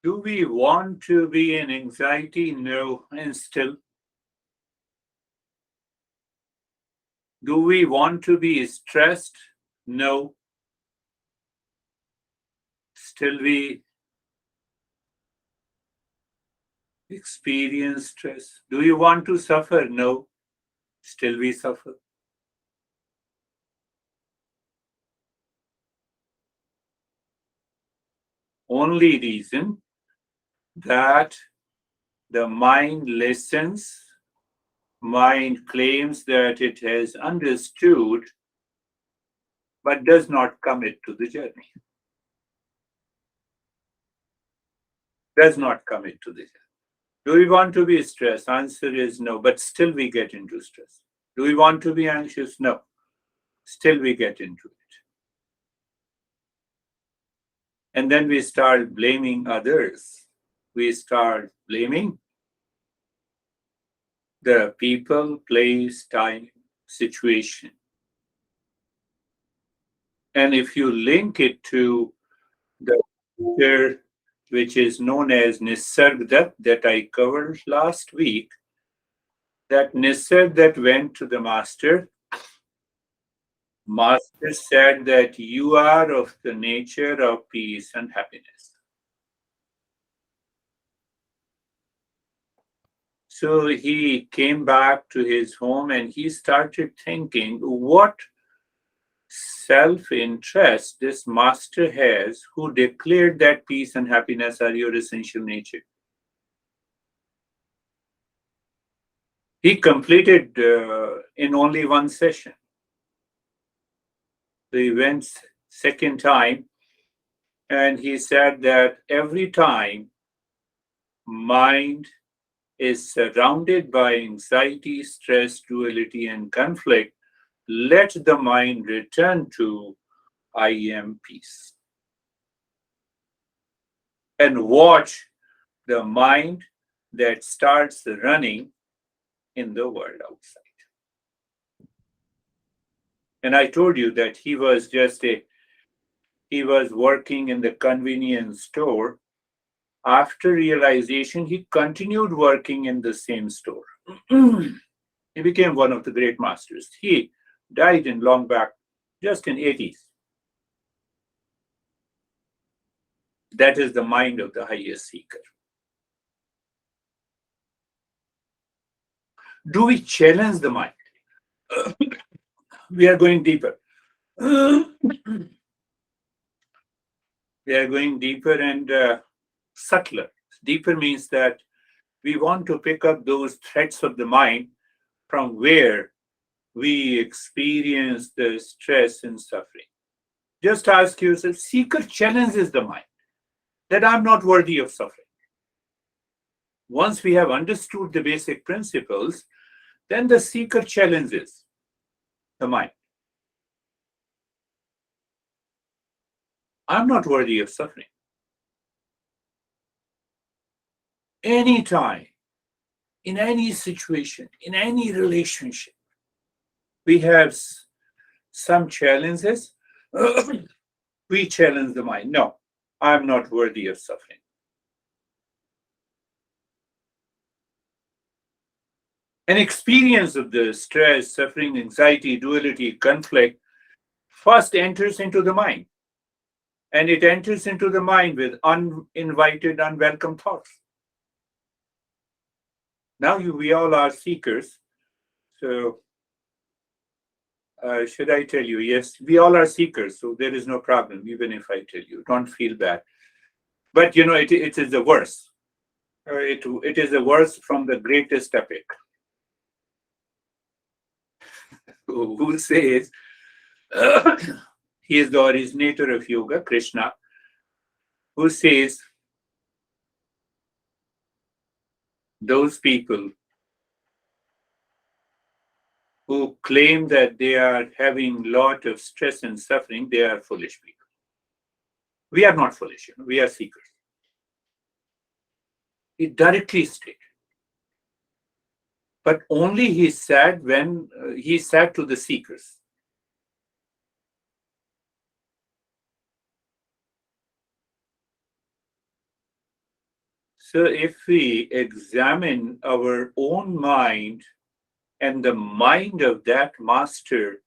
Do we want to be in anxiety? No. And still, do we want to be stressed? No. Still, we experience stress. Do you want to suffer? No. Still, we suffer. Only reason that the mind listens, mind claims that it has understood, but does not commit to the journey. Does not commit to the journey. Do we want to be stressed? Answer is no, but still we get into stress. Do we want to be anxious? No, still we get into it. And then we start blaming others. We start blaming the people, place, time, situation. And if you link it to the teacher, which is known as Nisargdat, that I covered last week, that Nisarg that went to the master, master said that you are of the nature of peace and happiness. So he came back to his home and he started thinking what self interest this master has who declared that peace and happiness are your essential nature. He completed in only one session. So he went second time and he said that every time mind is surrounded by anxiety, stress, duality, and conflict, let the mind return to I am peace. And watch the mind that starts running in the world outside. And I told you that he was working in the convenience store. After realization, he continued working in the same store. He became one of the great masters. He died in long back, just in 80s. That is the mind of the highest seeker. Do we challenge the mind? We are going deeper. We are going deeper and subtler. Deeper means that we want to pick up those threads of the mind from where we experience the stress and suffering. Just ask yourself, seeker challenges the mind that I'm not worthy of suffering. Once we have understood the basic principles, then the seeker challenges the mind. I'm not worthy of suffering. Anytime, in any situation, in any relationship, we have some challenges. We challenge the mind. No, I'm not worthy of suffering. An experience of the stress, suffering, anxiety, duality, conflict first enters into the mind. And it enters into the mind with uninvited, unwelcome thoughts. Now we all are seekers. So should I tell you? Yes, we all are seekers. So there is no problem, even if I tell you. Don't feel bad. But it is the verse. It is a verse from the greatest epic, who says he is the originator of yoga, Krishna, who says those people who claim that they are having lot of stress and suffering, they are foolish people. We are not foolish, we are seekers. He directly stated. But only he said when he said to the seekers. So if we examine our own mind and the mind of that master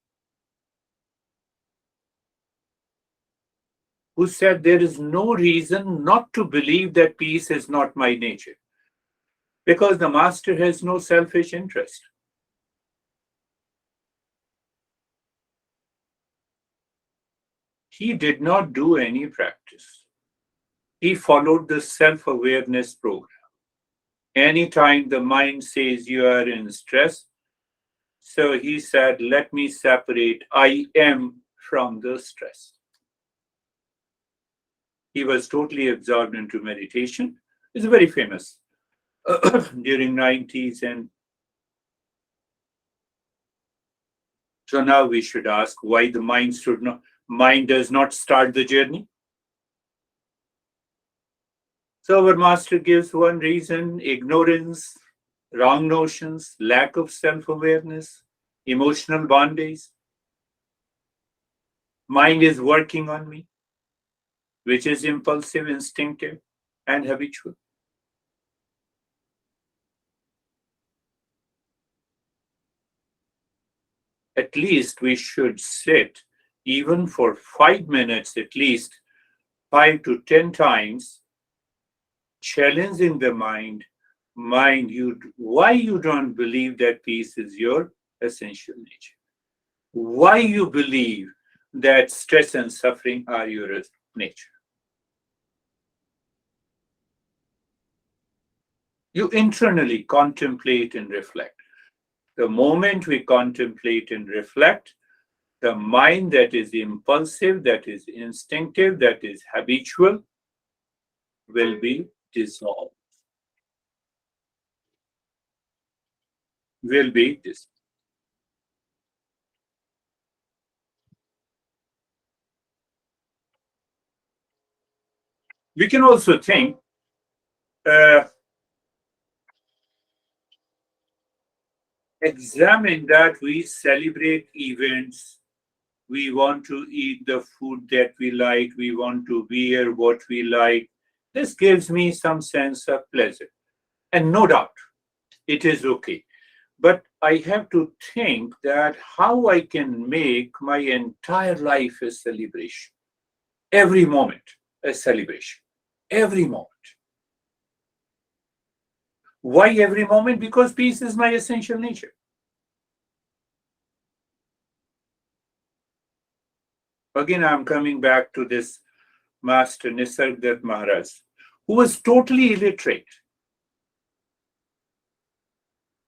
who said there is no reason not to believe that peace is not my nature, because the master has no selfish interest. He did not do any practice. He followed the self awareness program. Anytime the mind says you are in stress, so he said, let me separate I am from the stress. He was totally absorbed into meditation. It's very famous during 90s. And so now we should ask why the mind does not start the journey. So our master gives one reason: ignorance, wrong notions, lack of self-awareness, emotional bondage. Mind is working on me, which is impulsive, instinctive, and habitual. At least we should sit, even for 5 minutes, at least 5 to 10 times, challenging the mind, why you don't believe that peace is your essential nature? Why you believe that stress and suffering are your nature? You internally contemplate and reflect. The moment we contemplate and reflect, the mind that is impulsive, that is instinctive, that is habitual will be dissolved. Will be dissolved. We can also think, uh, examine that we celebrate events. We want to eat the food that we like. We want to wear what we like. This gives me some sense of pleasure. And no doubt, it is okay. But I have to think that how I can make my entire life a celebration. Every moment a celebration. Every moment. Why every moment? Because peace is my essential nature. Again, I'm coming back to this master Nisargadatta Maharaj, who was totally illiterate.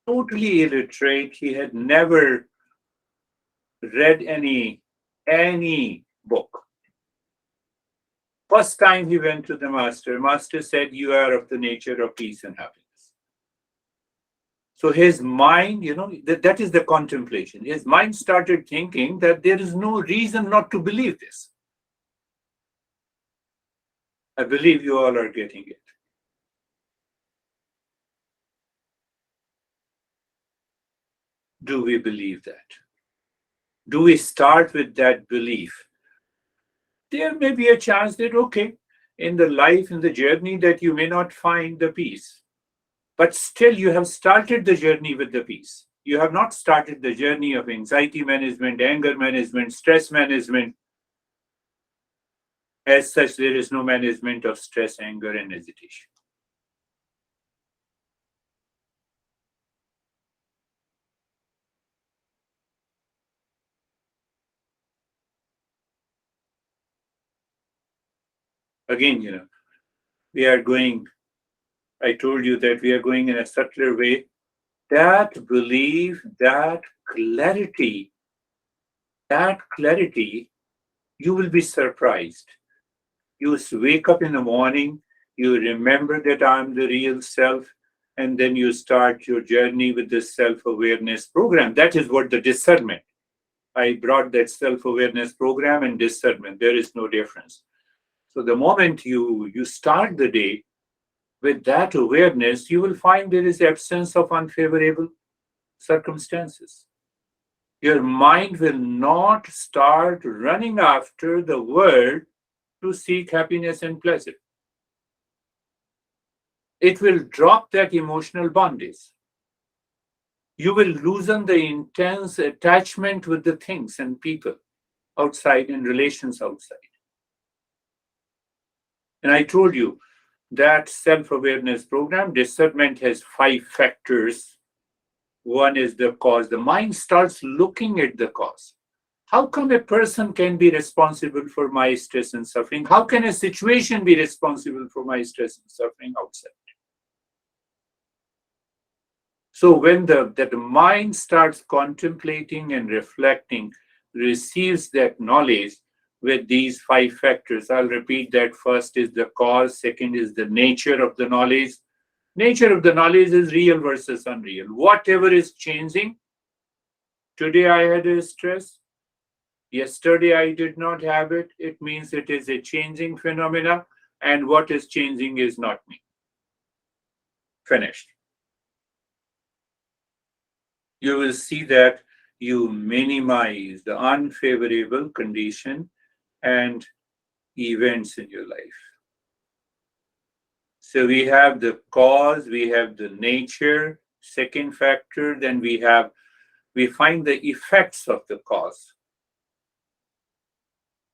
Totally illiterate. He had never read any book. First time he went to the master said, "You are of the nature of peace and happiness." So his mind, that is the contemplation. His mind started thinking that there is no reason not to believe this. I believe you all are getting it. Do we believe that? Do we start with that belief? There may be a chance that, okay, in the life, in the journey, that you may not find the peace. But still, you have started the journey with the peace. You have not started the journey of anxiety management, anger management, stress management. As such, there is no management of stress, anger, and agitation. Again, we are going, I told you that we are going in a subtler way. That belief, that clarity, you will be surprised. You wake up in the morning, you remember that I'm the real self, and then you start your journey with this self awareness program. That is what the discernment. I brought that self awareness program and discernment. There is no difference. So the moment you start the day with that awareness, you will find there is absence of unfavorable circumstances. Your mind will not start running after the world to seek happiness and pleasure. It will drop that emotional bondage. You will loosen the intense attachment with the things and people outside and relations outside. And I told you that self awareness program, discernment has 5 factors. One is the cause. The mind starts looking at the cause. How come a person can be responsible for my stress and suffering? How can a situation be responsible for my stress and suffering outside? So when that mind starts contemplating and reflecting, receives that knowledge with these 5 factors. I'll repeat that. First is the cause, second is the nature of the knowledge. Nature of the knowledge is real versus unreal. Whatever is changing, today I had a stress, yesterday I did not have it. It means it is a changing phenomena, and what is changing is not me. Finished. You will see that you minimize the unfavorable condition and events in your life. So we have the cause, we have the nature, second factor, then we find the effects of the cause,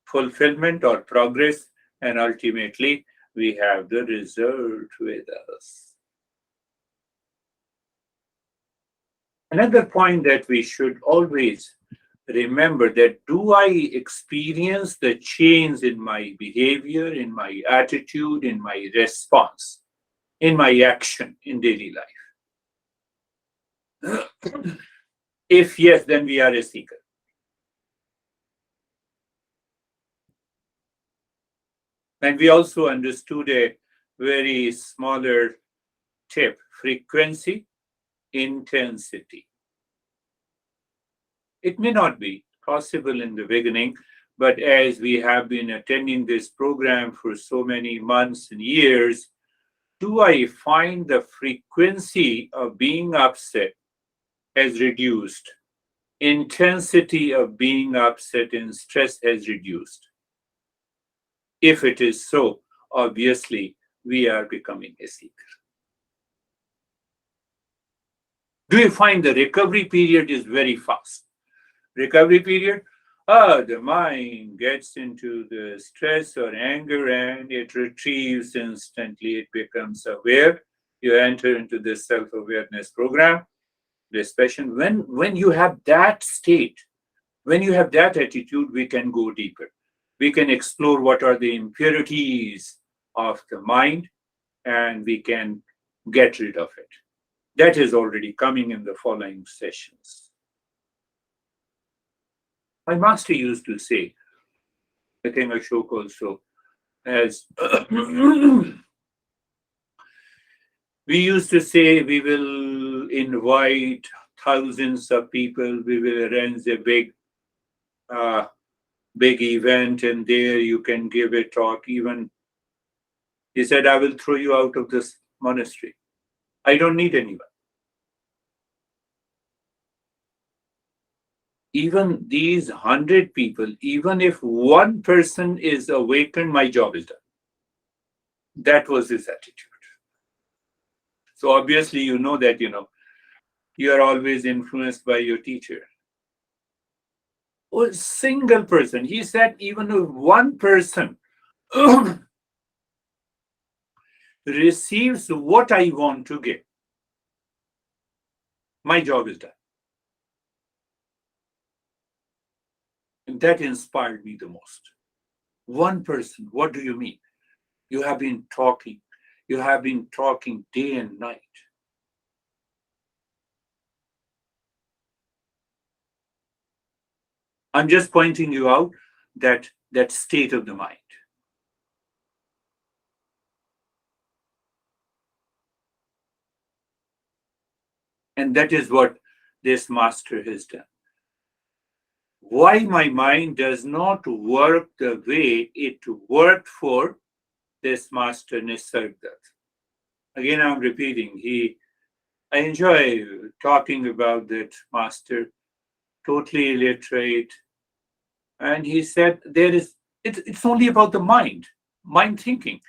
fulfillment or progress, and ultimately we have the result with us. Another point that we should always remember, that do I experience the change in my behavior, in my attitude, in my response, in my action in daily life? If yes, then we are a seeker. And we also understood a very smaller tip: frequency, intensity. It may not be possible in the beginning, but as we have been attending this program for so many months and years, do I find the frequency of being upset has reduced? Intensity of being upset and stress has reduced. If it is so, obviously we are becoming a seeker. Do you find the recovery period is very fast? Recovery period, the mind gets into the stress or anger and it retrieves instantly. It becomes aware. You enter into this self-awareness program. Especially when you have that state, when you have that attitude, we can go deeper. We can explore what are the impurities of the mind and we can get rid of it. That is already coming in the following sessions. My master used to say, I think Ashok also, as we used to say, we will invite thousands of people, we will arrange a big event, and there you can give a talk. Even he said, I will throw you out of this monastery. I don't need anyone. Even these 100 people, even if one person is awakened, my job is done. That was his attitude. So obviously, you know that, you are always influenced by your teacher. A single person, he said, even if one person receives what I want to give, my job is done. And that inspired me the most. One person, what do you mean? You have been talking day and night. I'm just pointing you out that state of the mind. And that is what this master has done. Why my mind does not work the way it worked for this master Nisargadatta. Again, I'm repeating, I enjoy talking about that master, totally illiterate. And he said, it's only about the mind thinking.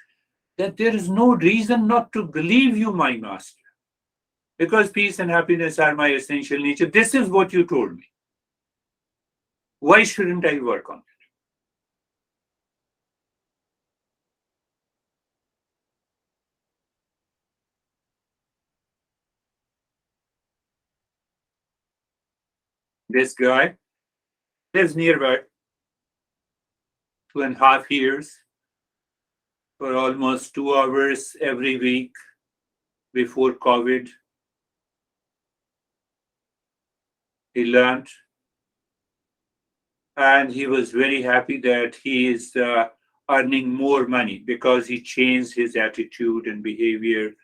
that there is no reason not to believe you, my master, because peace and happiness are my essential nature. This is what you told me. Why shouldn't I work on it? This guy lives nearby 2.5 years for almost 2 hours every week before COVID. He learned, and he was very happy that he is earning more money because he changed his attitude and behavior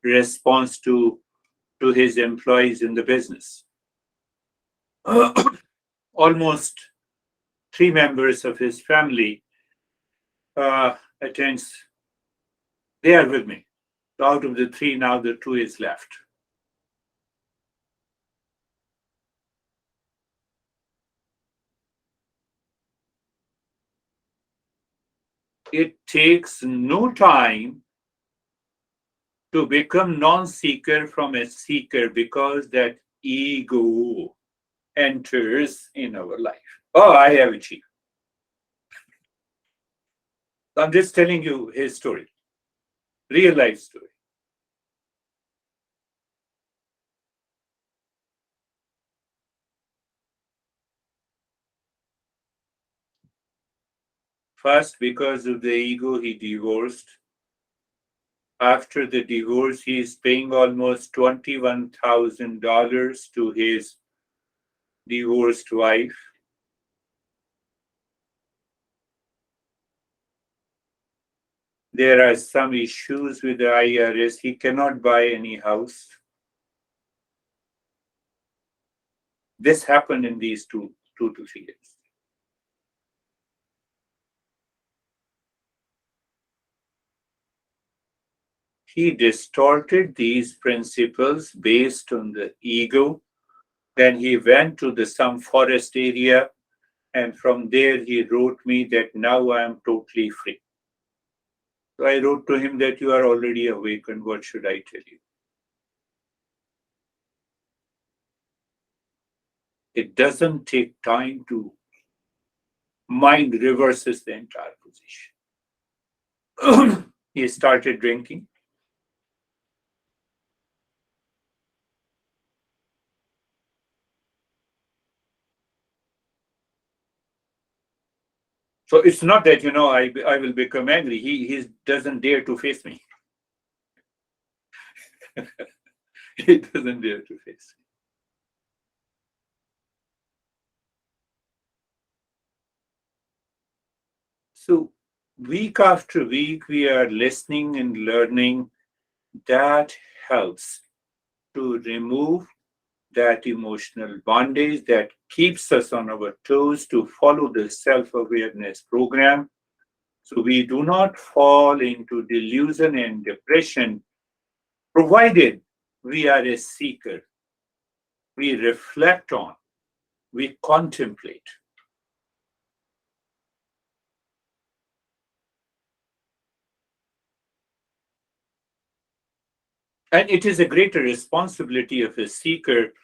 response to his employees in the business. Almost three members of his family attends. They are with me. Out of the three, now the two is left. It takes no time to become non-seeker from a seeker because that ego enters in our life. Oh, I have achieved. I'm just telling you his story, real life story. First, because of the ego, he divorced. After the divorce, he is paying almost $21,000 to his divorced wife. There are some issues with the IRS. He cannot buy any house. This happened in these 2 to 3 years. He distorted these principles based on the ego. Then he went to some forest area, and from there he wrote me that now I am totally free. So I wrote to him that you are already awakened. What should I tell you? It doesn't take time to mind reverses the entire position. He started drinking. So it's not that I will become angry. He doesn't dare to face me. He doesn't dare to face me. So week after week we are listening and learning. That helps to remove that emotional bondage that keeps us on our toes to follow the self-awareness program, so we do not fall into delusion and depression, provided we are a seeker. We reflect on, we contemplate. And it is a greater responsibility of a seeker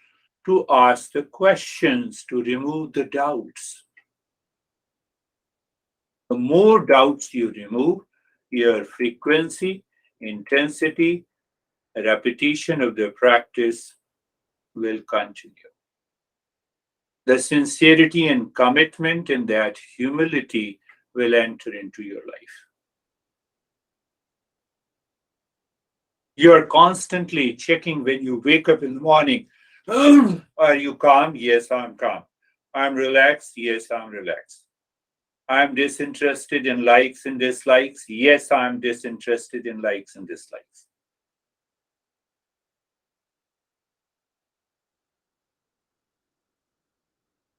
to ask the questions, to remove the doubts. The more doubts you remove, your frequency, intensity, repetition of the practice will continue. The sincerity and commitment and that humility will enter into your life. You are constantly checking when you wake up in the morning. Are you calm? Yes, I'm calm. I'm relaxed? Yes, I'm relaxed. I'm disinterested in likes and dislikes? Yes, I'm disinterested in likes and dislikes.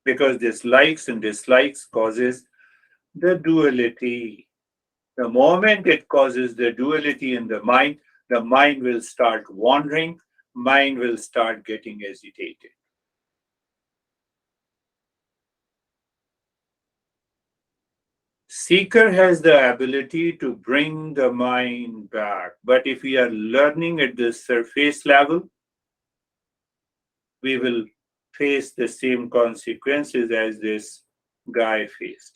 Because this likes and dislikes causes the duality. The moment it causes the duality in the mind will start wandering, mind will start getting agitated. Seeker has the ability to bring the mind back. But if we are learning at the surface level, we will face the same consequences as this guy faced.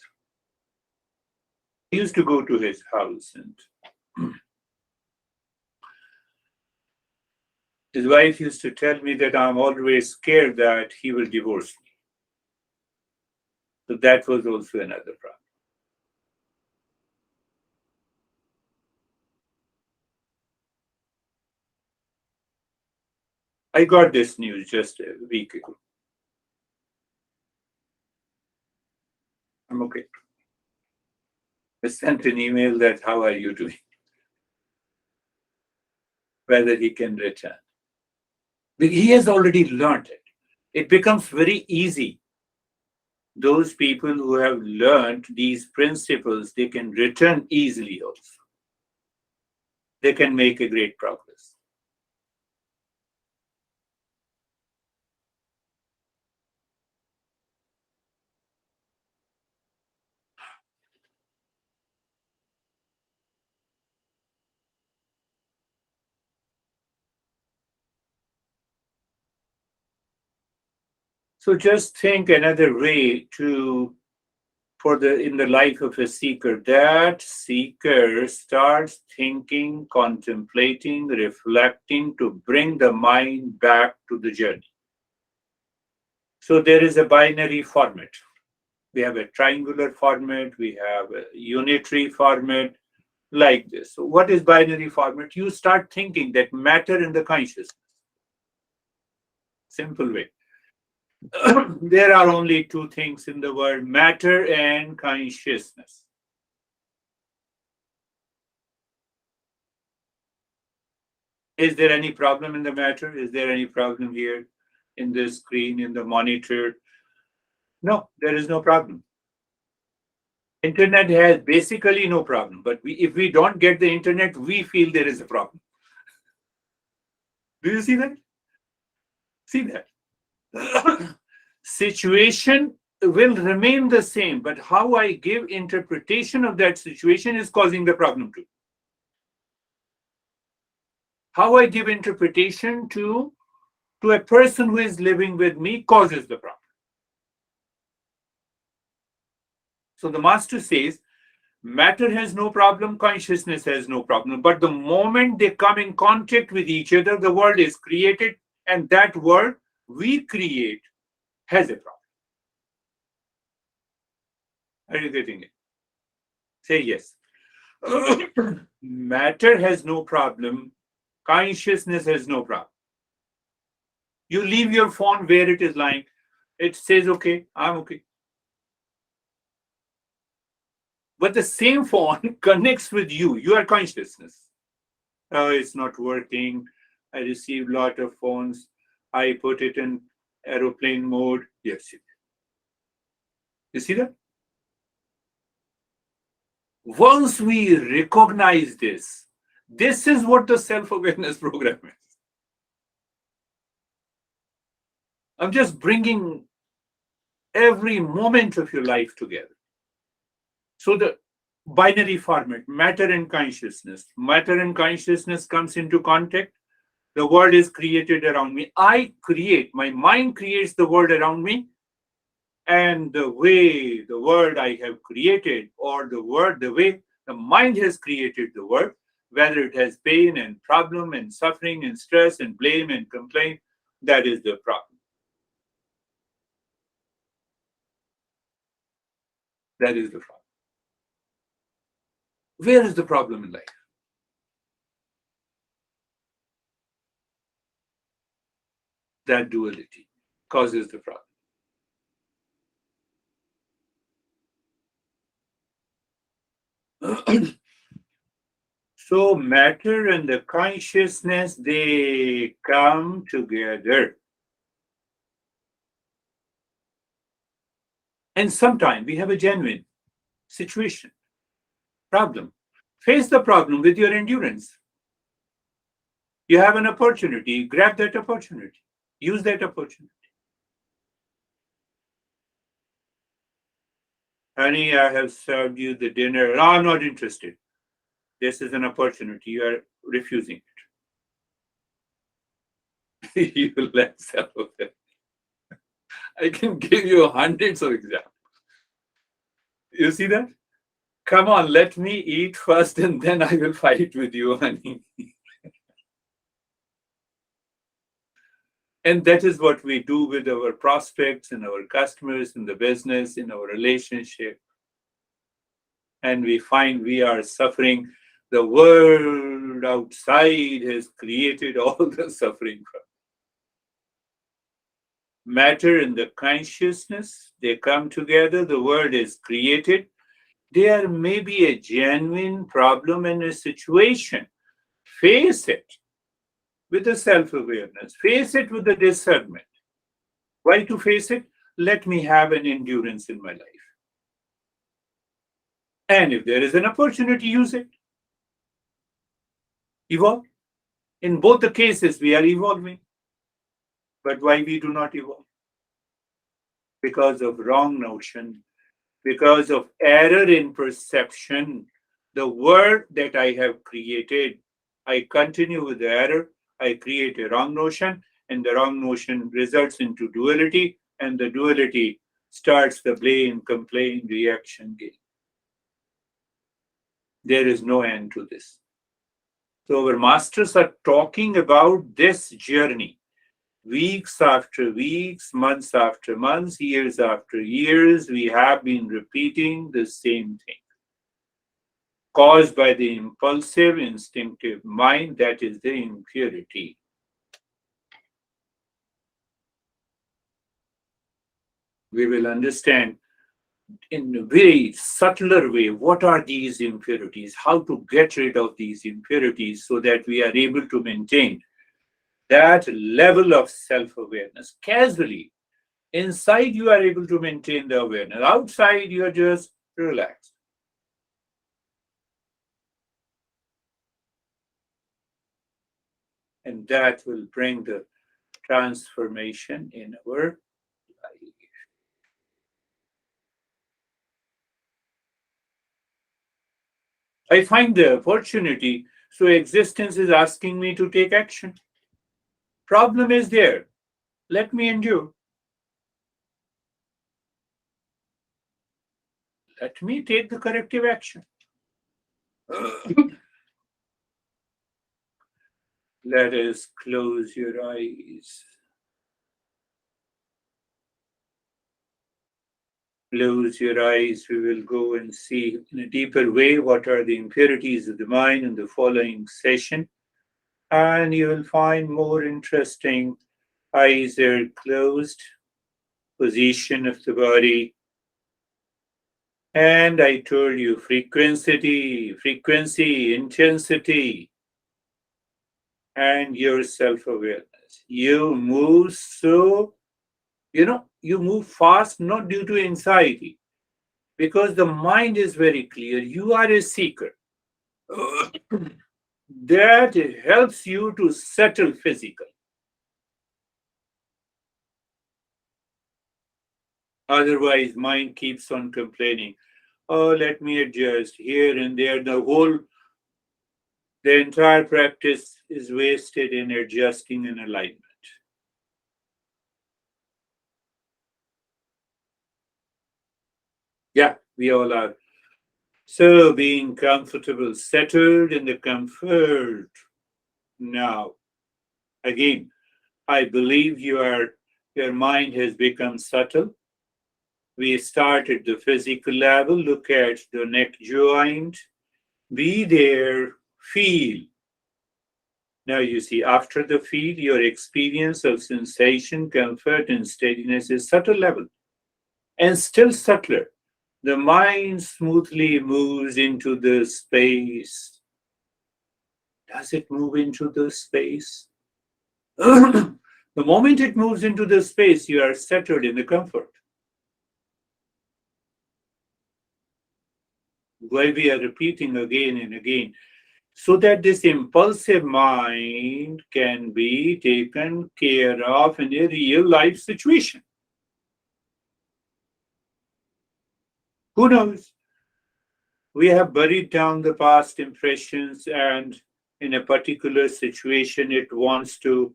I used to go to his house, and his wife used to tell me that I'm always scared that he will divorce me. So that was also another problem. I got this news just a week ago. I'm okay. I sent an email that, how are you doing? Whether he can return. But he has already learned it. It becomes very easy. Those people who have learned these principles, they can return easily also. They can make a great progress. So just think another way to in the life of a seeker. That seeker starts thinking, contemplating, reflecting to bring the mind back to the journey. So there is a binary format. We have a triangular format, we have a unitary format, like this. So what is binary format? You start thinking that matter and the consciousness. Simple way. There are only two things in the world, matter and consciousness. Is there any problem in the matter? Is there any problem here in the screen, in the monitor? No, there is no problem. Internet has basically no problem, but if we don't get the internet, we feel there is a problem. Do you see that? See that? Situation will remain the same, but how I give interpretation of that situation is causing the problem too. How I give interpretation to a person who is living with me causes the problem. So the master says, matter has no problem, consciousness has no problem. But the moment they come in contact with each other, the world is created, and that world we create has a problem. Are you getting it? Say yes. Matter has no problem, consciousness has no problem. You leave your phone where it is lying, it says, okay, I'm okay. But the same phone connects with you, your consciousness. Oh, it's not working. I received a lot of phones. I put it in aeroplane mode. Yes. You see that? Once we recognize this is what the self-awareness program is. I'm just bringing every moment of your life together. So the binary format, matter and consciousness. Matter and consciousness comes into contact. The world is created around me. I create, my mind creates the world around me. And the way the world I have created, or the way the mind has created the world, whether it has pain and problem and suffering and stress and blame and complaint, that is the problem. That is the problem. Where is the problem in life? That duality causes the problem. So matter and the consciousness, they come together. And sometimes we have a genuine situation, problem. Face the problem with your endurance. You have an opportunity, grab that opportunity, use that opportunity. Honey, I have served you the dinner. No, I'm not interested. This is an opportunity. You are refusing it. You let self. I can give you hundreds of examples. You see that? Come on, let me eat first and then I will fight with you, honey. And that is what we do with our prospects and our customers in the business, in our relationship. And we find we are suffering. The world outside has created all the suffering from matter and the consciousness. They come together, the world is created. There may be a genuine problem and a situation. Face it with the self awareness, face it with the discernment. Why to face it? Let me have an endurance in my life. And if there is an opportunity, use it. Evolve. In both the cases, we are evolving. But why we do not evolve? Because of wrong notion, because of error in perception. The world that I have created, I continue with the error, I create a wrong notion, and the wrong notion results into duality, and the duality starts the blame, complaint, reaction game. There is no end to this. So our masters are talking about this journey. Weeks after weeks, months after months, years after years, we have been repeating the same thing. Caused by the impulsive, instinctive mind, that is the impurity. We will understand in a very subtler way what are these impurities, how to get rid of these impurities so that we are able to maintain that level of self-awareness. Casually, inside you are able to maintain the awareness. Outside you are just relaxed. And that will bring the transformation in our life. I find the opportunity, so existence is asking me to take action. Problem is there. Let me endure. Let me take the corrective action. Let us close your eyes. Close your eyes. We will go and see in a deeper way what are the impurities of the mind in the following session. And you will find more interesting. Eyes are closed, position of the body. And I told you frequency, intensity, and your self awareness. You move so, you move fast not due to anxiety, because the mind is very clear. You are a seeker. That helps you to settle physically. Otherwise, mind keeps on complaining. Oh, let me adjust here and there. The entire practice is wasted in adjusting and alignment. Yeah, we all are. So being comfortable, settled in the comfort. Now, again, I believe your mind has become subtle. We start at the physical level, look at the neck joint, be there, feel. Now you see, after the feel, your experience of sensation, comfort, and steadiness is subtle level. And still subtler, the mind smoothly moves into the space. Does it move into the space? The moment it moves into the space, you are settled in the comfort. Why we are repeating again and again, so that this impulsive mind can be taken care of in a real life situation. Who knows? We have buried down the past impressions, and in a particular situation, it wants to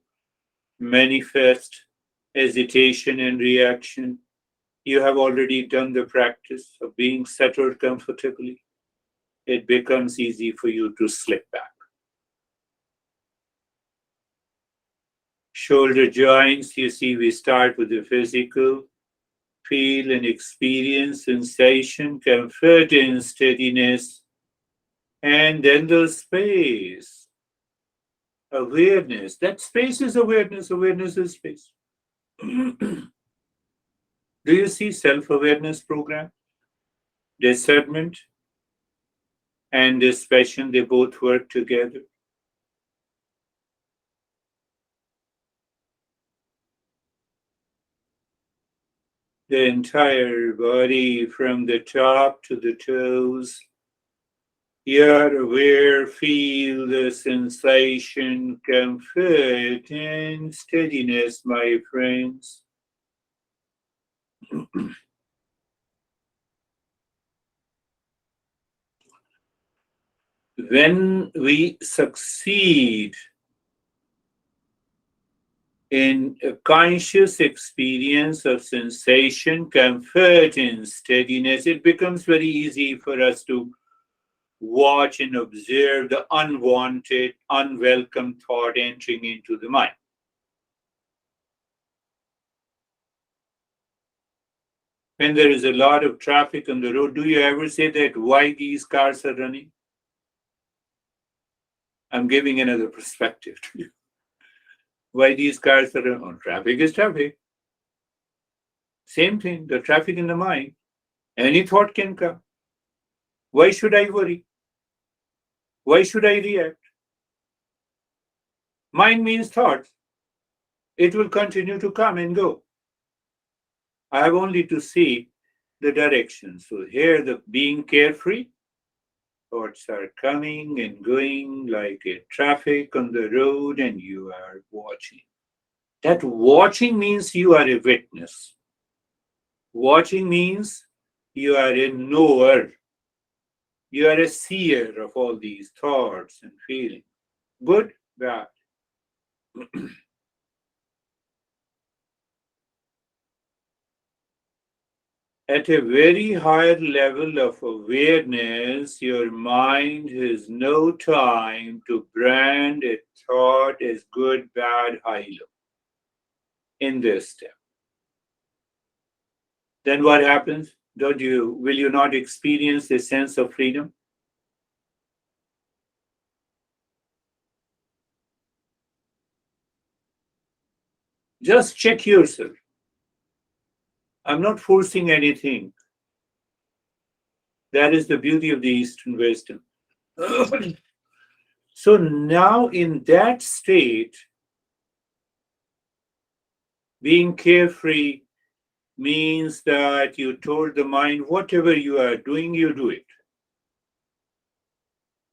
manifest hesitation and reaction. You have already done the practice of being settled comfortably. It becomes easy for you to slip back. Shoulder joints, you see, we start with the physical. Feel and experience sensation, comfort and steadiness, and then the space, awareness. That space is awareness, awareness is space. Do you see self-awareness program? Discernment and dispassion, they both work together. The entire body from the top to the toes. You're aware, feel the sensation, comfort, and steadiness, my friends. When we succeed in a conscious experience of sensation, comfort, and steadiness, it becomes very easy for us to watch and observe the unwanted, unwelcome thought entering into the mind. When there is a lot of traffic on the road, do you ever say that why these cars are running? I'm giving another perspective to you. Why these cars are running? Traffic is traffic. Same thing, the traffic in the mind. Any thought can come. Why should I worry? Why should I react? Mind means thoughts. It will continue to come and go. I have only to see the direction. So here, the being carefree, thoughts are coming and going like a traffic on the road, and you are watching. That watching means you are a witness. Watching means you are a knower. You are a seer of all these thoughts and feelings. Good, bad. At a very higher level of awareness, your mind has no time to brand a thought as good, bad, high, low in this step. Then what happens? Will you not experience a sense of freedom? Just check yourself. I'm not forcing anything. That is the beauty of the Eastern wisdom. So now, in that state, being carefree means that you told the mind, whatever you are doing, you do it.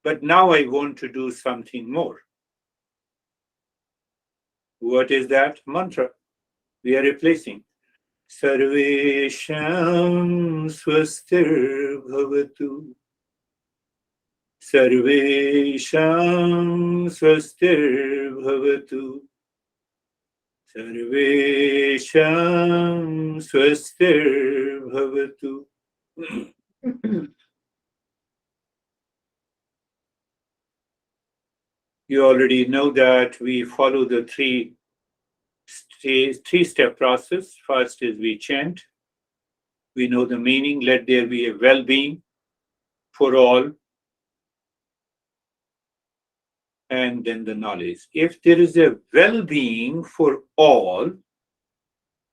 But now I want to do something more. What is that? Mantra. We are replacing. Sarvesham swastir bhavatu. Sarvesham swastir bhavatu. Sarvesham swastir bhavatu. You already know that we follow the three-step process. First is we chant. We know the meaning. Let there be a well-being for all. And then the knowledge. If there is a well-being for all,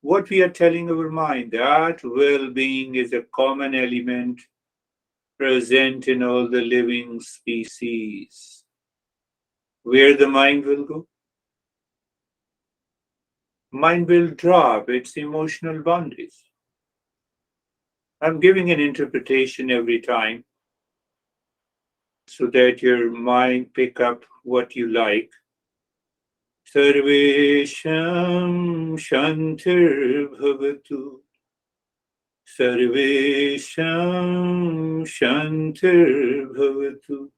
what we are telling our mind, that well-being is a common element present in all the living species. Where the mind will go? Mind will drop its emotional boundaries. I'm giving an interpretation every time so that your mind pick up what you like. Sarvesham Shantir Bhavatu. Sarvesham Shantirbhavatu.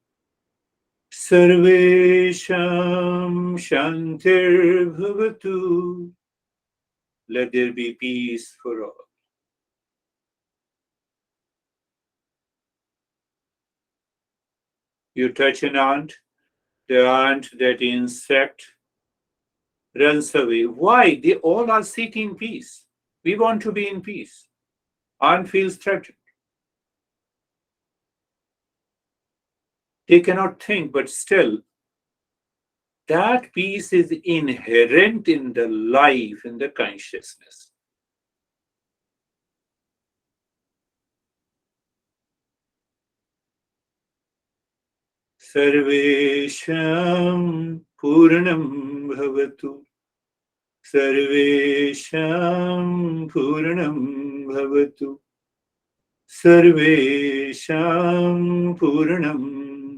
Sarvesham Shantirbhavatu. Let there be peace for all. You touch an ant, the ant, that insect, runs away. Why? They all are seeking peace. We want to be in peace. Ant feels threatened. They cannot think, but still, that peace is inherent in the life, in the consciousness. Sarvesham Purnam Bhavatu. Sarvesham Purnam Bhavatu. Sarvesham Purnam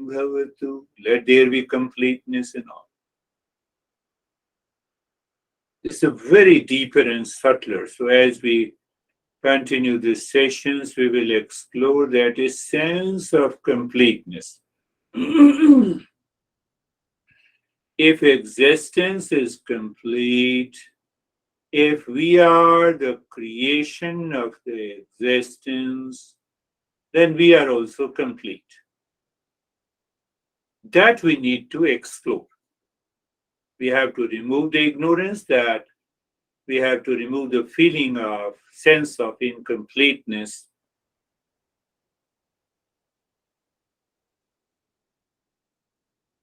Bhavatu. Let there be completeness in all. It's a very deeper and subtler. So as we continue these sessions, we will explore that essence of completeness. If existence is complete, if we are the creation of the existence, then we are also complete. That we need to explore. We have to remove the ignorance, that we have to remove the feeling of sense of incompleteness.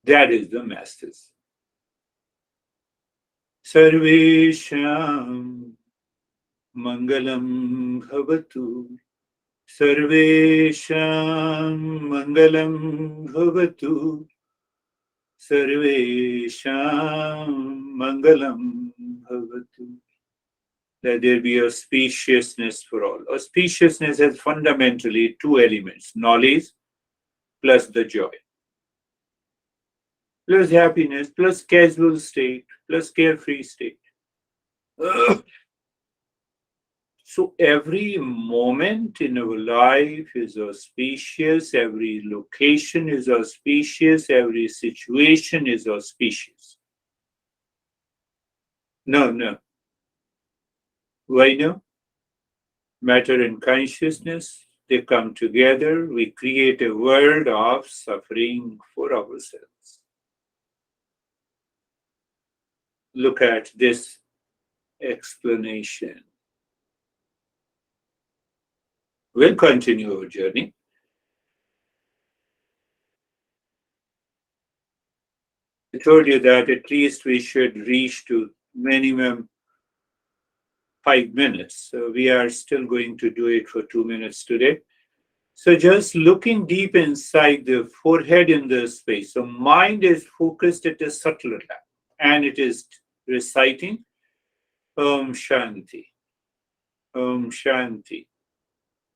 That is the masters. Sarvesham Mangalam Bhavatu. Sarvesham Mangalam Bhavatu. Sarvesham Mangalam Bhavatu. Let there be auspiciousness for all. Auspiciousness has fundamentally two elements: knowledge plus the joy, plus happiness, plus casual state, plus carefree state. So every moment in our life is auspicious, every location is auspicious, every situation is auspicious. No. Why no? Matter and consciousness, they come together, we create a world of suffering for ourselves. Look at this explanation. We'll continue our journey. I told you that at least we should reach to minimum 5 minutes. So we are still going to do it for 2 minutes today. So just looking deep inside the forehead in the space. So mind is focused at a subtler level and it is reciting Om Shanti, Om Shanti,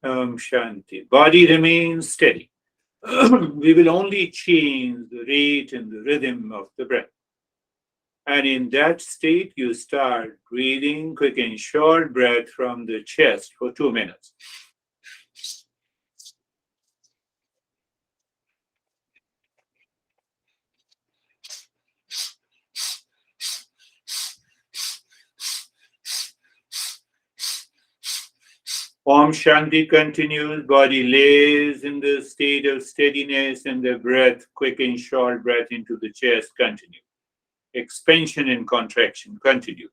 Om Shanti. Body remains steady. We will only change the rate and the rhythm of the breath. And in that state, you start breathing quick and short breath from the chest for 2 minutes. Om Shanti continues, body lays in the state of steadiness, and the breath, quick and short breath into the chest, continue. Expansion and contraction continue.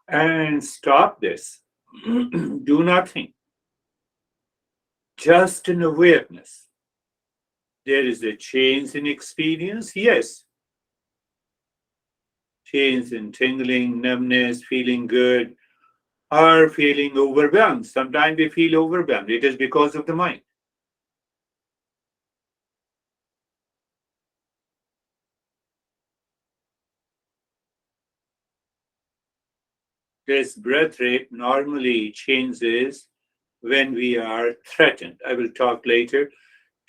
and stop this. Do nothing, just an awareness. There is a change in experience, yes. Change in tingling, numbness, feeling good, or feeling overwhelmed. Sometimes we feel overwhelmed. It is because of the mind. This breath rate normally changes when we are threatened. I will talk later.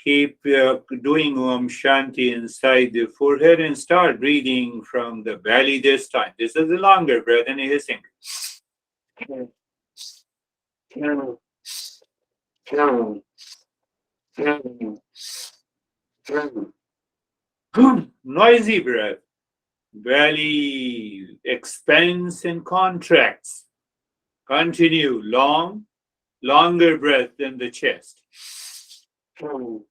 Keep doing Om Shanti inside the forehead and start breathing from the belly this time. This is a longer breath and a hissing. Noisy breath. Belly expands and contracts. Continue long, longer breath than the chest. 2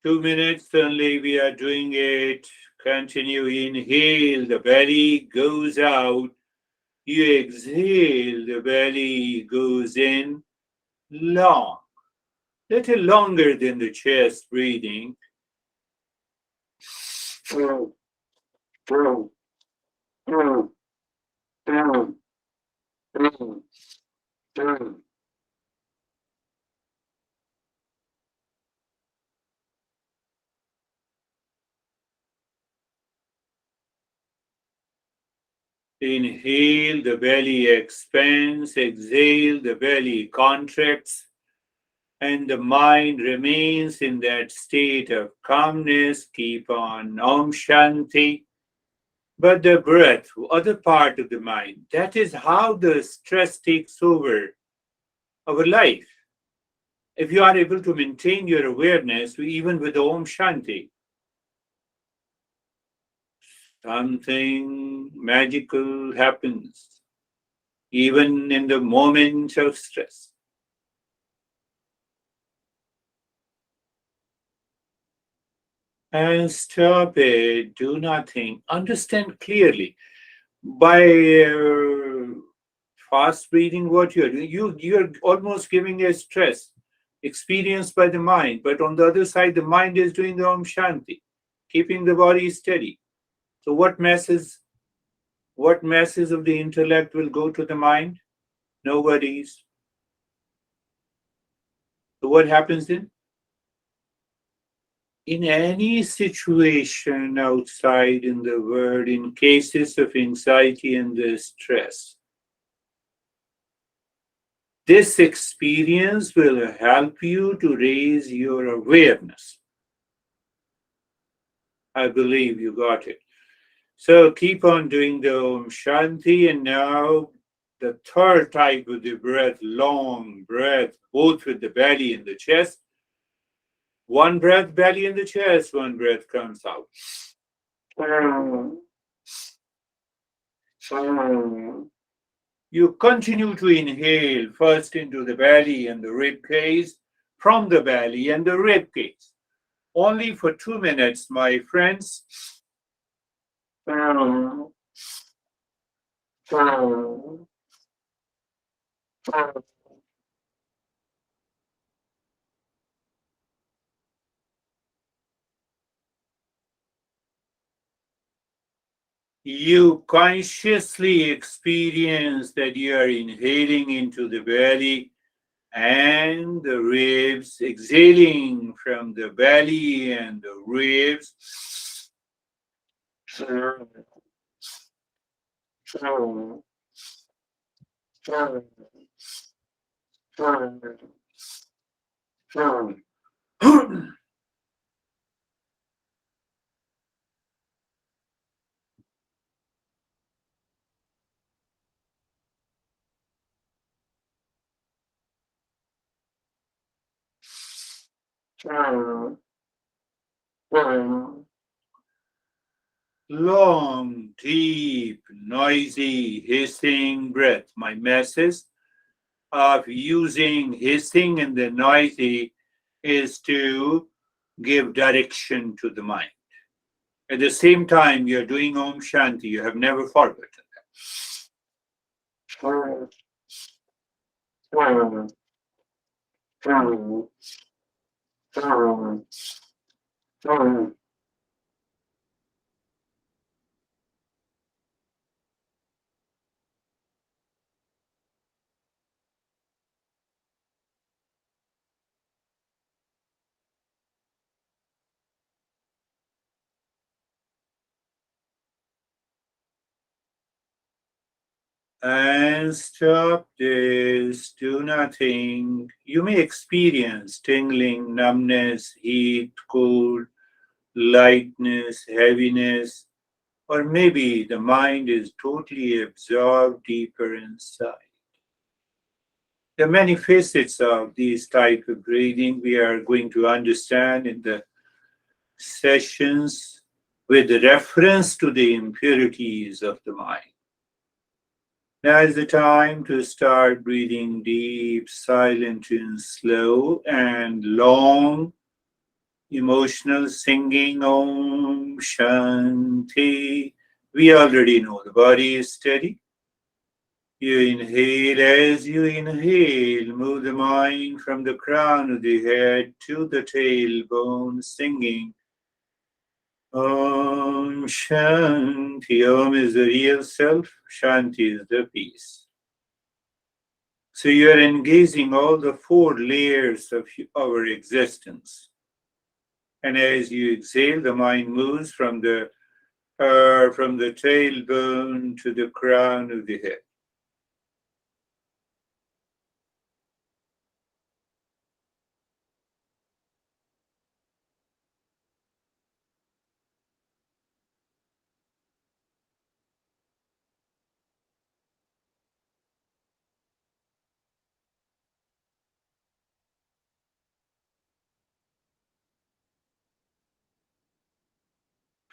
minutes only we are doing it. Continue, inhale, the belly goes out. You exhale, the belly goes in long, little longer than the chest breathing. Inhale, the belly expands. Exhale, the belly contracts. And the mind remains in that state of calmness. Keep on Om Shanti. But the breath, other part of the mind, that is how the stress takes over our life. If you are able to maintain your awareness, even with Om Shanti, something magical happens, even in the moment of stress. And stop it, do nothing, understand clearly. By fast breathing, what you're doing, you're almost giving a stress experienced by the mind, but on the other side, the mind is doing the Om Shanti, keeping the body steady. So what masses of the intellect will go to the mind? Nobody's. So what happens then? In any situation outside in the world, in cases of anxiety and the stress, this experience will help you to raise your awareness. I believe you got it. So keep on doing the Om Shanti, and now the third type of the breath, long breath, both with the belly and the chest. One breath, belly and the chest, one breath comes out. You continue to inhale first into the belly and the rib cage, from the belly and the rib cage. Only for 2 minutes, my friends. You consciously experience that you are inhaling into the belly and the ribs, exhaling from the belly and the ribs. Long, deep, noisy, hissing breath. My message of using hissing and the noisy is to give direction to the mind. At the same time, you're doing Om Shanti, you have never forgotten that. And stop this, do nothing. You may experience tingling, numbness, heat, cold, lightness, heaviness, or maybe the mind is totally absorbed deeper inside. There are many facets of these type of breathing we are going to understand in the sessions with reference to the impurities of the mind. Now is the time to start breathing deep, silent, and slow and long, emotional singing Om Shanti. We already know the body is steady. You inhale. As you inhale, move the mind from the crown of the head to the tailbone, singing Om Shanti. Om is the real self, Shanti is the peace. So you are engaging all the four layers of our existence. And as you exhale, the mind moves from the tailbone to the crown of the head.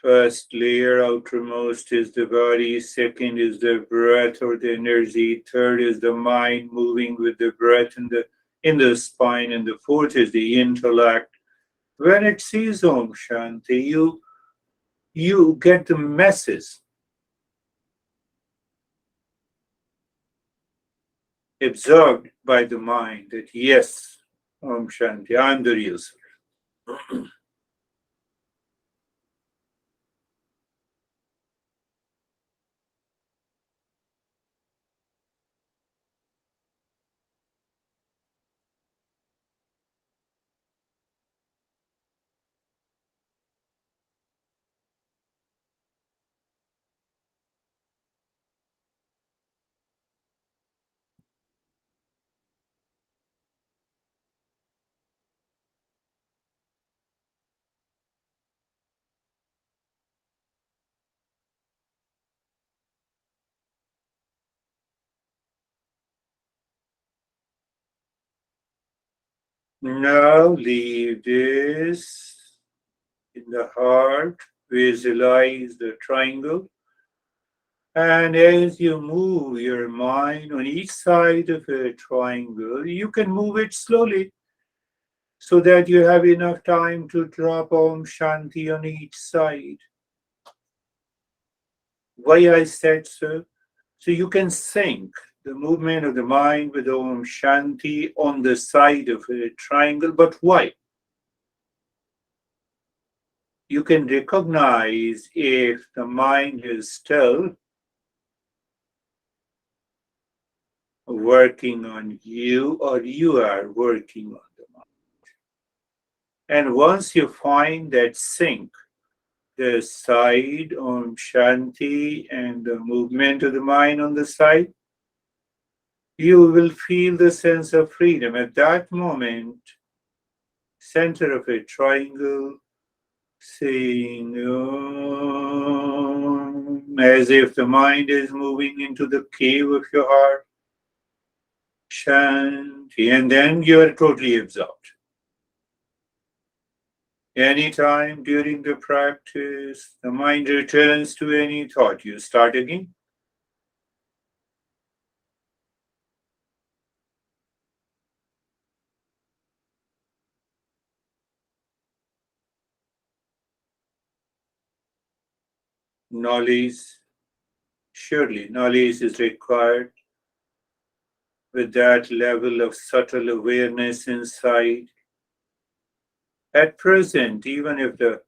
First layer, outermost, is the body. Second is the breath or the energy. Third is the mind moving with the breath in the spine. And the fourth is the intellect. When it sees Om Shanti, you get the message absorbed by the mind that yes, Om Shanti, I'm the real self. Now leave this in the heart, visualize the triangle, and as you move your mind on each side of a triangle, you can move it slowly so that you have enough time to drop Om Shanti on each side. Why I said so? So you can sync the movement of the mind with Om Shanti on the side of a triangle. But why? You can recognize if the mind is still working on you or you are working on the mind. And once you find that sync, the side Om Shanti and the movement of the mind on the side, you will feel the sense of freedom. At that moment, center of a triangle, saying Om, as if the mind is moving into the cave of your heart, Shanti, and then you are totally absorbed. Anytime during the practice, the mind returns to any thought, you start again. knowledge. Surely, knowledge is required with that level of subtle awareness inside. At present, even if the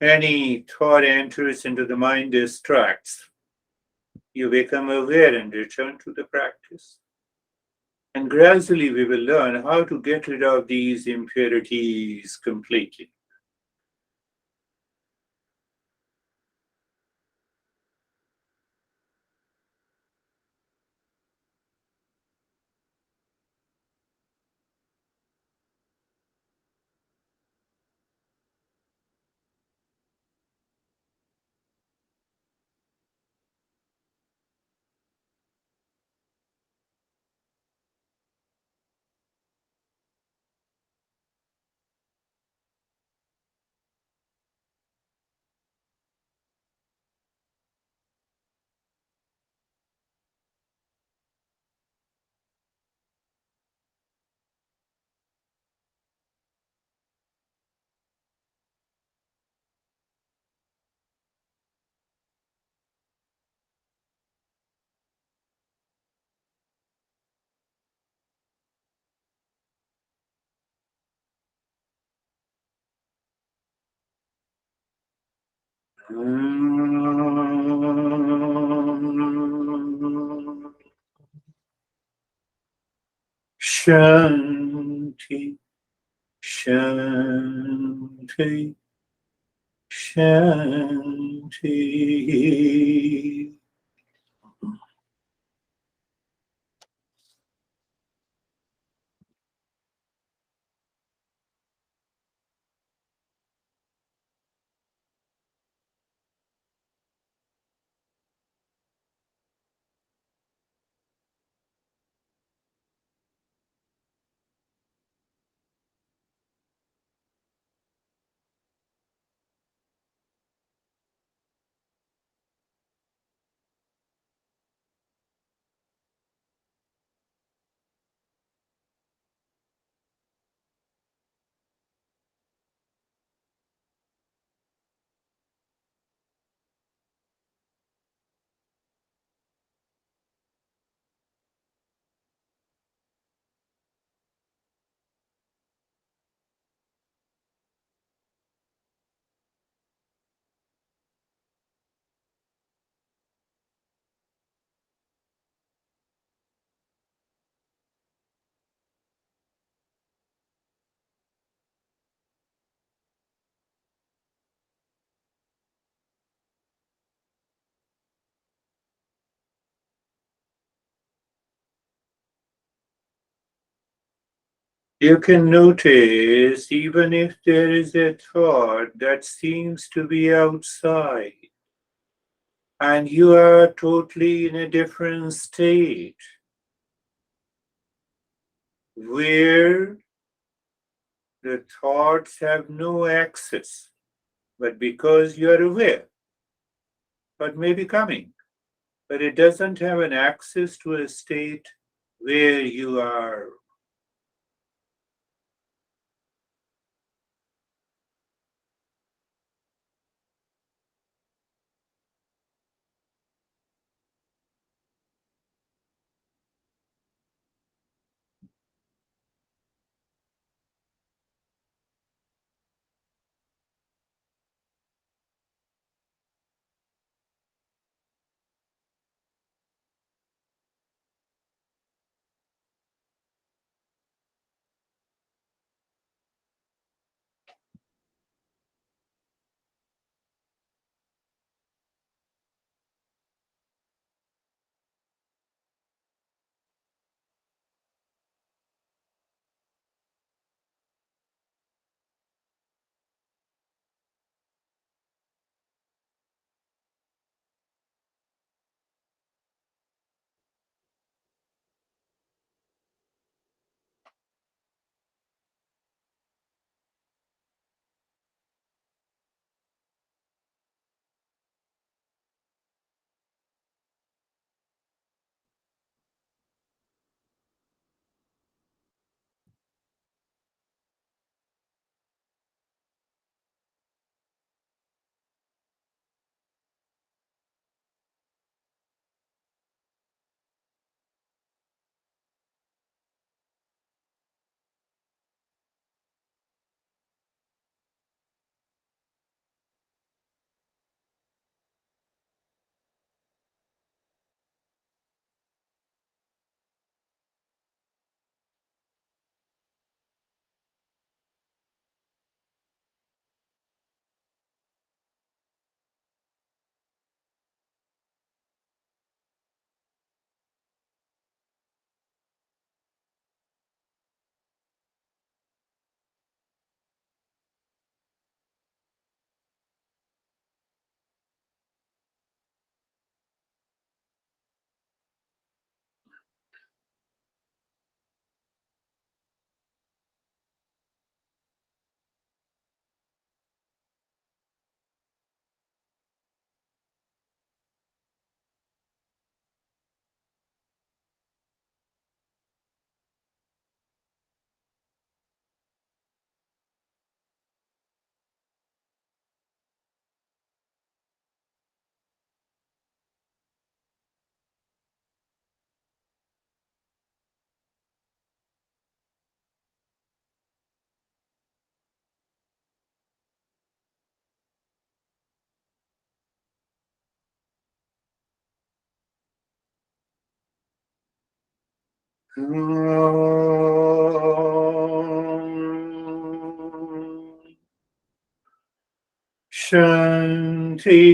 any thought enters into the mind distracts, you become aware and return to the practice. And gradually we will learn how to get rid of these impurities completely. Shanti, Shanti, Shanti. You can notice even if there is a thought that seems to be outside and you are totally in a different state where the thoughts have no access, but because you are aware, thought may be coming, but it doesn't have an access to a state where you are. Shanti,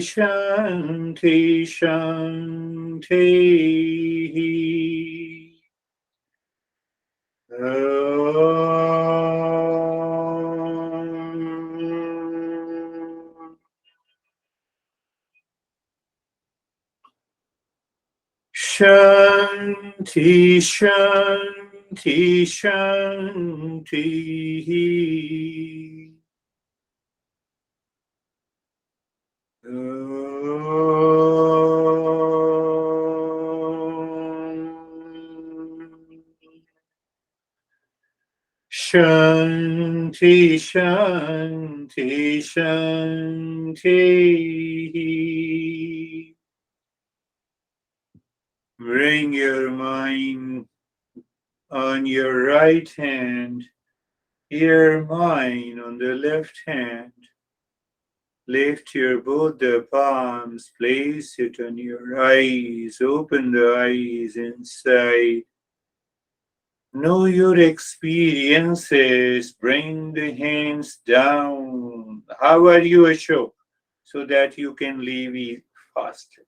Shanti, Shanti. Shanti, Shanti, Shanti. Shanti, Shanti, Shanti. Bring your mind on your right hand, your mind on the left hand. Lift your both the palms, place it on your eyes, open the eyes inside. Know your experiences, bring the hands down. How are you, Ashok? So that you can leave it faster.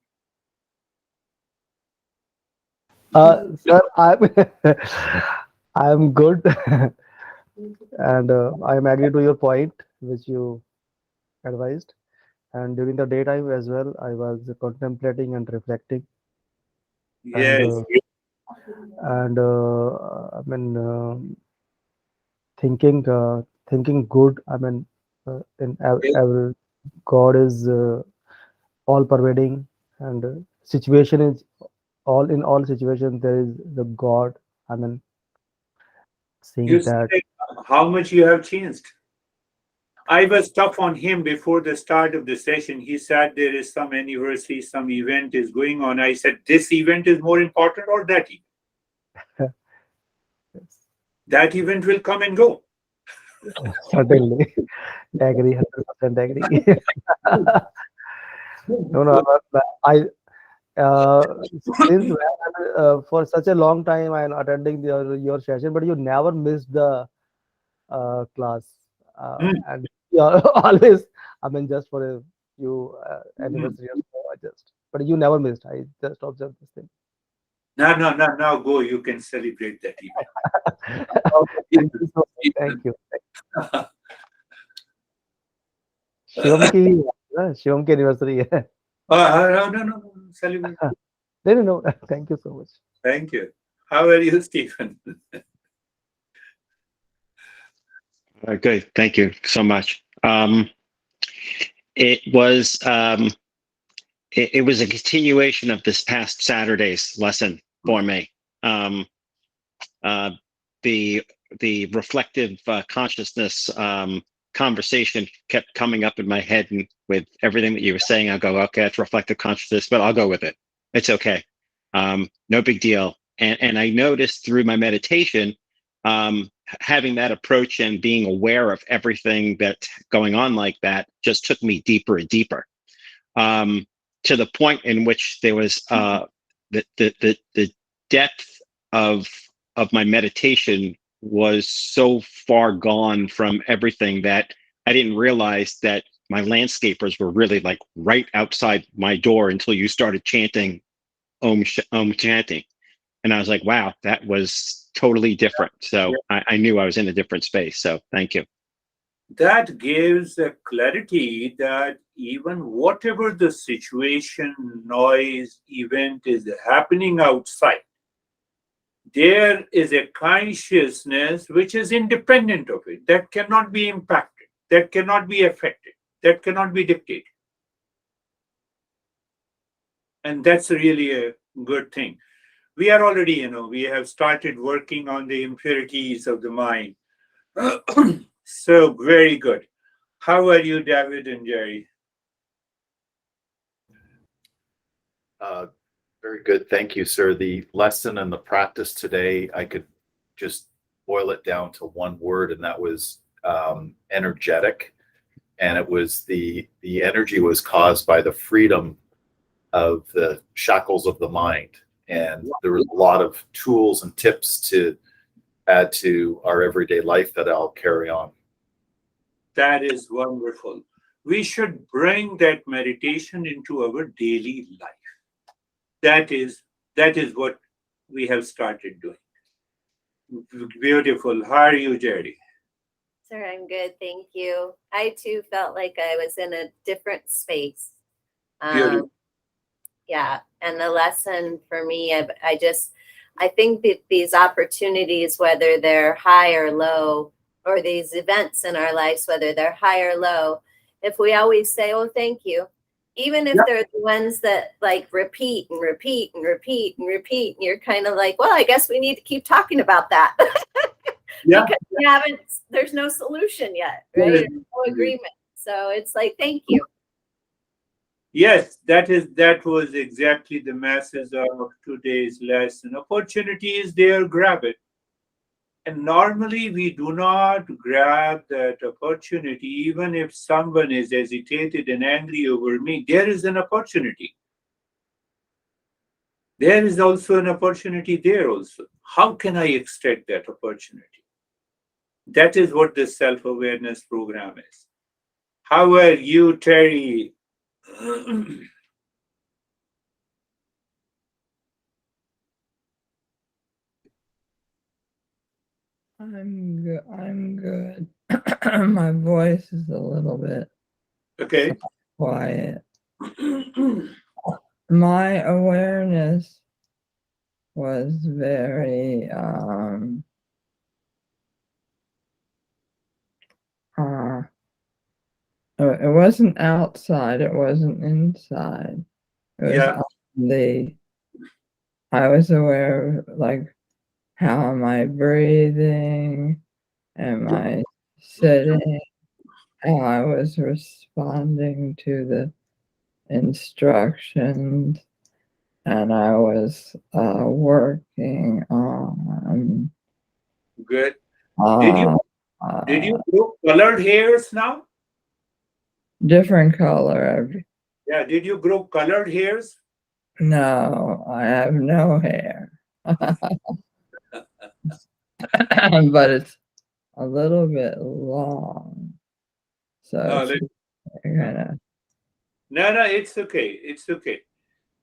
Sir, I'm I'm good, and I am agree to your point which you advised. And during the daytime as well, I was contemplating and reflecting, and Yes, I mean thinking good. I mean, in every God is all pervading, and situation is all in all situations there is the God. I mean, you seeing that. said how much you have changed. I was tough on him before the start of the session. He said there is some anniversary, some event is going on. I said, this event is more important or that event? Yes, That event will come and go. certainly. Agree, 100% agree. No, no, I since when, for such a long time I'm attending your session, but you never missed the class, Hmm. and you are always, I mean, just for a few Hmm. anniversary or so, I just, but you never missed. I just observed this thing. No, no, no, now go. You can celebrate that event. Oh, Thank you so much. Thank you. Shivam की anniversary है. no, no, no, no, celebrate. No, no, no. Thank you so much. Thank you. How are you, Stephen? Good. Thank you so much. It was it was a continuation of this past Saturday's lesson for me. Um, uh, the the reflective consciousness conversation kept coming up in my head, and with everything that you were saying, I'll go, okay, it's reflective consciousness, but I'll go with it. It's okay. No big deal. And I noticed through my meditation, having that approach and being aware of everything that's going on like that just took me deeper and deeper, um, to the point in which there was the depth of my meditation was so far gone from everything that I didn't realize that my landscapers were really like right outside my door until you started chanting Om chanting. And I was like, wow, that was totally different. So Yeah. I knew I was in a different space. So thank you. That gives a clarity that even whatever the situation, noise, event is happening outside, there is a consciousness which is independent of it, that cannot be impacted, that cannot be affected, that cannot be dictated. And that's really a good thing. We are already, we have started working on the impurities of the mind. So, very good. How are you, David and Jerry? Uh, Very good. Thank you, sir. The lesson and the practice today, I could just boil it down to one word, and that was energetic. And it was the energy was caused by the freedom of the shackles of the mind. And there was a lot of tools and tips to add to our everyday life that I'll carry on. That is wonderful. We should bring that meditation into our daily life. That is what we have started doing. Beautiful. How are you, Jerry? Sir, I'm good. Thank you. I too felt like I was in a different space. Beautiful. Yeah. And the lesson for me, I think that these opportunities, whether they're high or low, or these events in our lives, whether they're high or low, if we always say, oh, thank you, even if Yeah. they're the ones that like repeat and repeat and repeat and repeat, and you're kind of like, well, I guess we need to keep talking about that. Yeah. Because there's no solution yet, right? There's no agreement. So it's like, thank you. Yes, that was exactly the message of today's lesson. Opportunity is there, grab it. And normally we do not grab that opportunity, even if someone is agitated and angry over me. There is an opportunity. There is also an opportunity there also. How can I extract that opportunity? That is what the self-awareness program is. How are you, Terry? I'm good. I'm good. My voice is a little bit Okay. quiet. My awareness was very it wasn't outside, it wasn't inside. It was Yeah. on I was aware of like how am I breathing? Am I sitting? How I was responding to the instructions, and I was working on Good. Did you did you grow colored hairs now? different color. Yeah. Did you grow colored hairs? No, I have no hair, but it's a little bit long, so No, it's kind of no, it's okay. It's okay.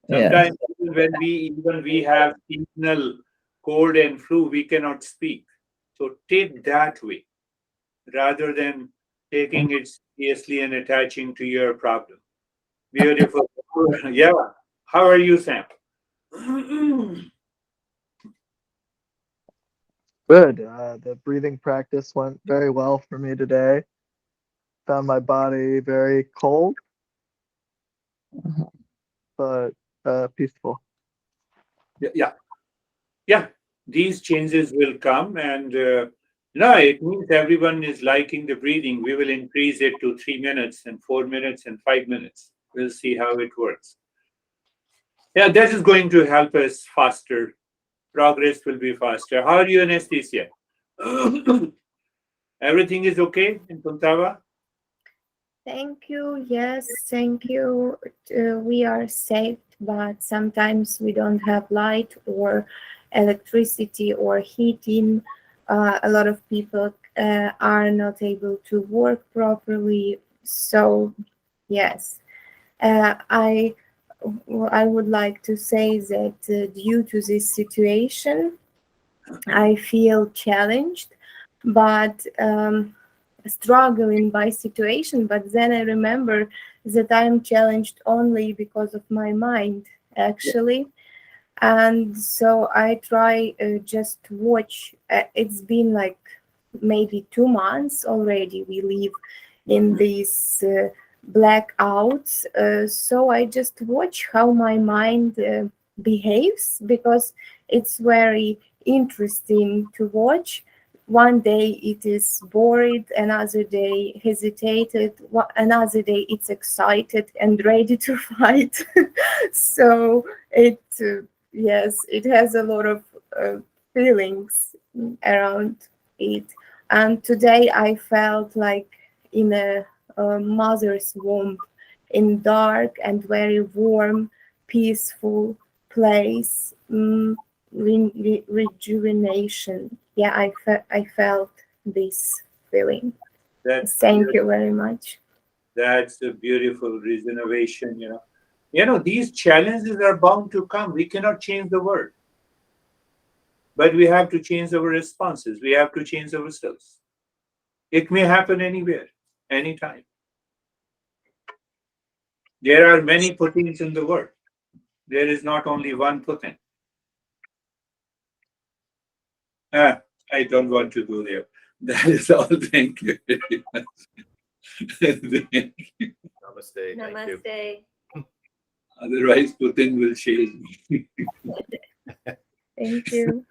yes. Sometimes even we have seasonal cold and flu, we cannot speak. So take that way rather than taking it seriously and attaching to your problem. Beautiful. Yeah. How are you, Sam? Good. The breathing practice went very well for me today. Found my body very cold, but peaceful. Yeah. Yeah. These changes will come, and no, it means everyone is liking the breathing. We will increase it to 3 minutes and 4 minutes and 5 minutes. We'll see how it works. Yeah, that is going to help us faster. Progress will be faster. How are you, Anesthesia? Everything is okay in Puntava? Thank you. Yes, thank you. We are safe, but sometimes we don't have light or electricity or heating. A lot of people are not able to work properly. So, yes, I would like to say that due to this situation, I feel challenged, but struggling by situation. But then I remember that I'm challenged only because of my mind, actually. And so I try just to watch. It's been like maybe 2 months already. We live in these blackouts. So I just watch how my mind behaves, because it's very interesting to watch. One day it is bored, another day hesitated, another day it's excited and ready to fight. So it yes, it has a lot of feelings around it. And today I felt like in a mother's womb, in dark and very warm, peaceful, place, rejuvenation. Yeah, I felt this feeling. That's Thank you very much. That's a beautiful regeneration, you know. You know, these challenges are bound to come. We cannot change the world, but we have to change our responses. We have to change ourselves. It may happen anywhere, anytime. There are many Putins in the world. There is not only one Putin. Ah, I don't want to go there. That is all. Thank you very much. Namaste. Thank you. Namaste. Otherwise, Putin will chase me. Thank you.